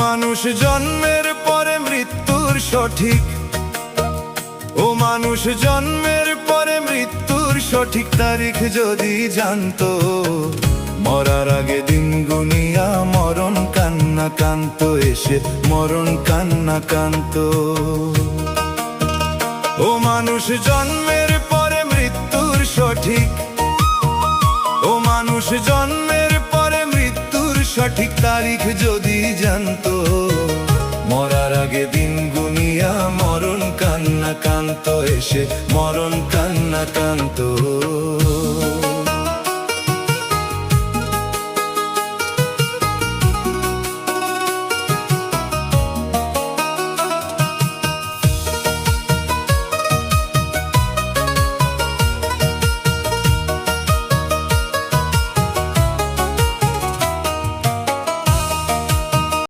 মানুষ জন্মের পরে মৃত্যুর সঠিক, ও মানুষ জন্মের পরে মৃত্যুর সঠিক তারিখ যদি জানতো, মরার আগে দিন গুনিয়া মরণ কান্না কান্ত এসে মরণ কান্না কান্ত। ও মানুষ জন্মের পরে মৃত্যুর সঠিক, ও মানুষ জন্মের পরে মৃত্যুর সঠিক তারিখ যদি জানতো, মরার আগে দিন গুনিয়া মরণ কান্না কান্ত এসে মরণ কান্না কান্ত।